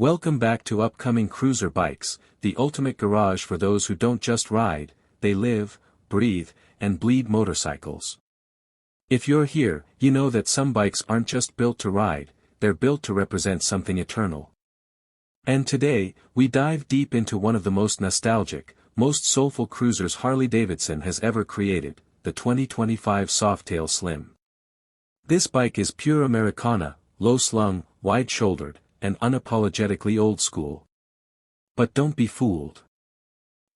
Welcome back to Upcoming Cruiser Bikes, the ultimate garage for those who don't just ride, they live, breathe, and bleed motorcycles. If you're here, you know that some bikes aren't just built to ride, they're built to represent something eternal. And today, we dive deep into one of the most nostalgic, most soulful cruisers Harley-Davidson has ever created, the 2025 Softail Slim. This bike is pure Americana, low-slung, wide-shouldered, and unapologetically old school. But don't be fooled.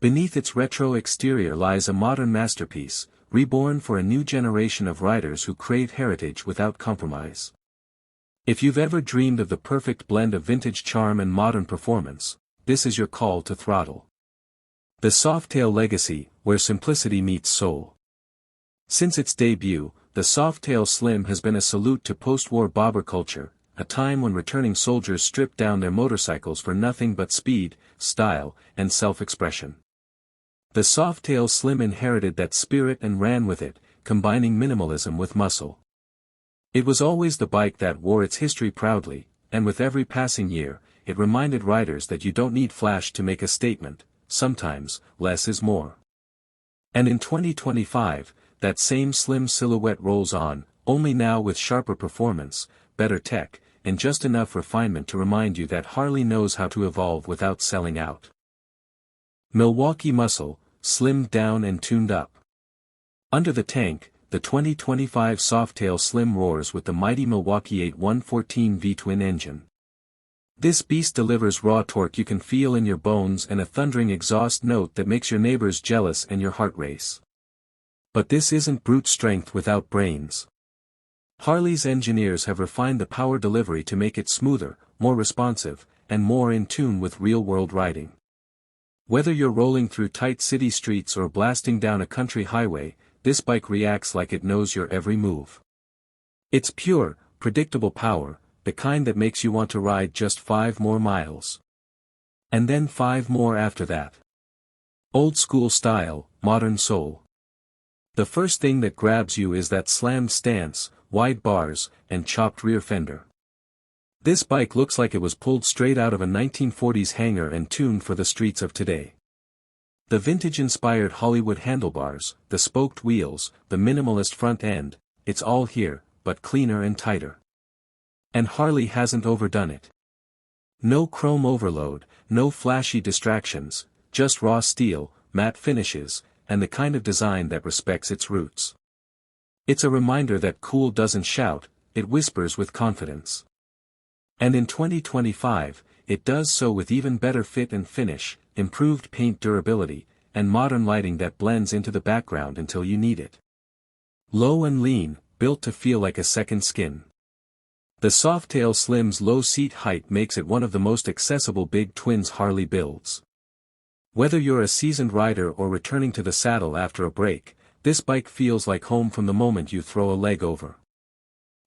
Beneath its retro exterior lies a modern masterpiece, reborn for a new generation of riders who crave heritage without compromise. If you've ever dreamed of the perfect blend of vintage charm and modern performance, this is your call to throttle. The Softail legacy, where simplicity meets soul. Since its debut, the Softail Slim has been a salute to post-war bobber culture, a time when returning soldiers stripped down their motorcycles for nothing but speed, style, and self-expression. The Softail Slim inherited that spirit and ran with it, combining minimalism with muscle. It was always the bike that wore its history proudly, and with every passing year, it reminded riders that you don't need flash to make a statement, sometimes, less is more. And in 2025, that same slim silhouette rolls on, only now with sharper performance, better tech, and just enough refinement to remind you that Harley knows how to evolve without selling out. Milwaukee muscle, slimmed down and tuned up. Under the tank, the 2025 Softail Slim roars with the mighty Milwaukee-Eight 114 V-twin engine. This beast delivers raw torque you can feel in your bones and a thundering exhaust note that makes your neighbors jealous and your heart race. But this isn't brute strength without brains. Harley's engineers have refined the power delivery to make it smoother, more responsive, and more in tune with real-world riding. Whether you're rolling through tight city streets or blasting down a country highway, this bike reacts like it knows your every move. It's pure, predictable power, the kind that makes you want to ride just 5 more miles. And then 5 more after that. Old school style, modern soul. The first thing that grabs you is that slammed stance, wide bars, and chopped rear fender. This bike looks like it was pulled straight out of a 1940s hangar and tuned for the streets of today. The vintage-inspired Hollywood handlebars, the spoked wheels, the minimalist front end, it's all here, but cleaner and tighter. And Harley hasn't overdone it. No chrome overload, no flashy distractions, just raw steel, matte finishes, and the kind of design that respects its roots. It's a reminder that cool doesn't shout, it whispers with confidence. And in 2025, it does so with even better fit and finish, improved paint durability, and modern lighting that blends into the background until you need it. Low and lean, built to feel like a second skin. The Softail Slim's low seat height makes it one of the most accessible big twins Harley builds. Whether you're a seasoned rider or returning to the saddle after a break, this bike feels like home from the moment you throw a leg over.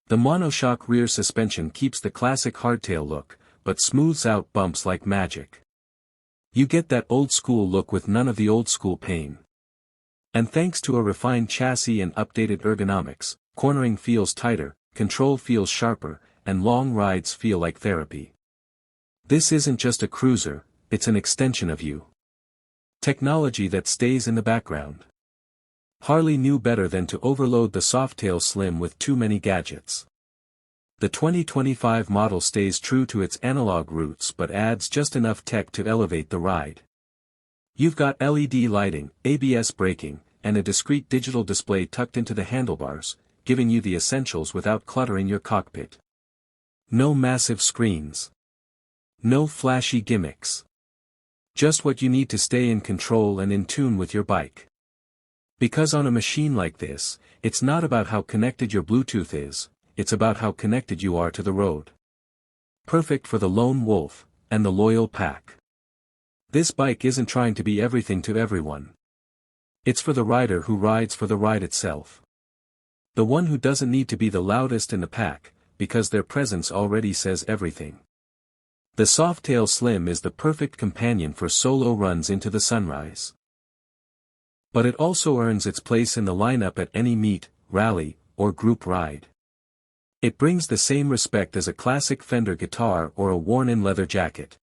The monoshock rear suspension keeps the classic hardtail look, but smooths out bumps like magic. You get that old-school look with none of the old-school pain. And thanks to a refined chassis and updated ergonomics, cornering feels tighter, control feels sharper, and long rides feel like therapy. This isn't just a cruiser, it's an extension of you. Technology that stays in the background. Harley knew better than to overload the Softail Slim with too many gadgets. The 2025 model stays true to its analog roots but adds just enough tech to elevate the ride. You've got LED lighting, ABS braking, and a discrete digital display tucked into the handlebars, giving you the essentials without cluttering your cockpit. No massive screens. No flashy gimmicks. Just what you need to stay in control and in tune with your bike. Because on a machine like this, it's not about how connected your Bluetooth is, it's about how connected you are to the road. Perfect for the lone wolf, and the loyal pack. This bike isn't trying to be everything to everyone. It's for the rider who rides for the ride itself. The one who doesn't need to be the loudest in the pack, because their presence already says everything. The Softail Slim is the perfect companion for solo runs into the sunrise. But it also earns its place in the lineup at any meet, rally, or group ride. It brings the same respect as a classic Fender guitar or a worn-in leather jacket.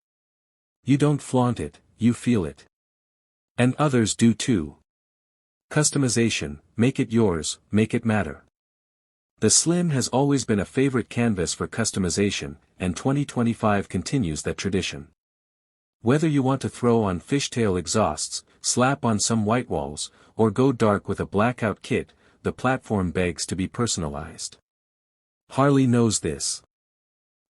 You don't flaunt it, you feel it. And others do too. Customization, make it yours, make it matter. The Slim has always been a favorite canvas for customization, and 2025 continues that tradition. Whether you want to throw on fishtail exhausts, slap on some white walls, or go dark with a blackout kit, the platform begs to be personalized. Harley knows this.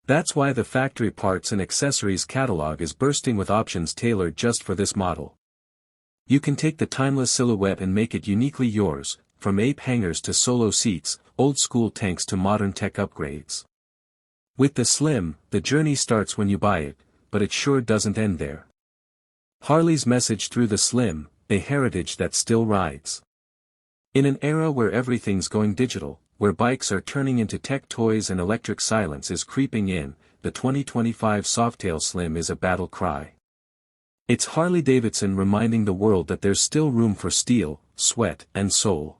That's why the factory parts and accessories catalog is bursting with options tailored just for this model. You can take the timeless silhouette and make it uniquely yours, from ape hangers to solo seats, old-school tanks to modern tech upgrades. With the Slim, the journey starts when you buy it, but it sure doesn't end there. Harley's message through the Slim, a heritage that still rides. In an era where everything's going digital, where bikes are turning into tech toys and electric silence is creeping in, the 2025 Softail Slim is a battle cry. It's Harley-Davidson reminding the world that there's still room for steel, sweat, and soul.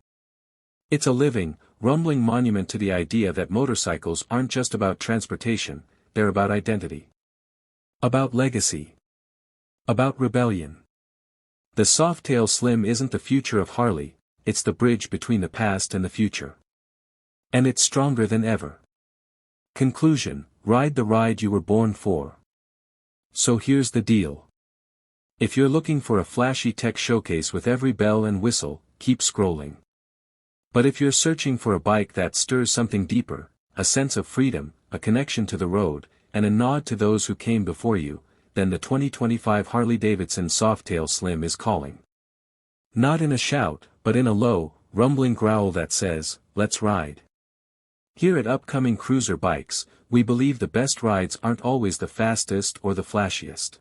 It's a living, rumbling monument to the idea that motorcycles aren't just about transportation, they're about identity. About legacy. About rebellion. The Softail Slim isn't the future of Harley, it's the bridge between the past and the future. And it's stronger than ever. Conclusion, ride the ride you were born for. So here's the deal. If you're looking for a flashy tech showcase with every bell and whistle, keep scrolling. But if you're searching for a bike that stirs something deeper, a sense of freedom, a connection to the road, and a nod to those who came before you, then the 2025 Harley-Davidson Softail Slim is calling. Not in a shout, but in a low, rumbling growl that says, let's ride. Here at Upcoming Cruiser Bikes, we believe the best rides aren't always the fastest or the flashiest.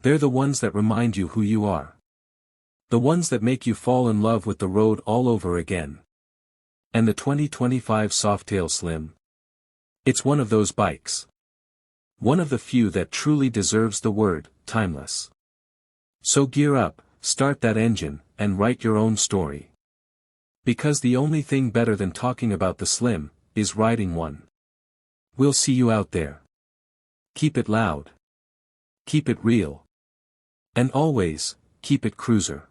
They're the ones that remind you who you are. The ones that make you fall in love with the road all over again. And the 2025 Softail Slim? It's one of those bikes. One of the few that truly deserves the word, timeless. So gear up, start that engine, and write your own story. Because the only thing better than talking about the Slim, is riding one. We'll see you out there. Keep it loud. Keep it real. And always, keep it cruiser.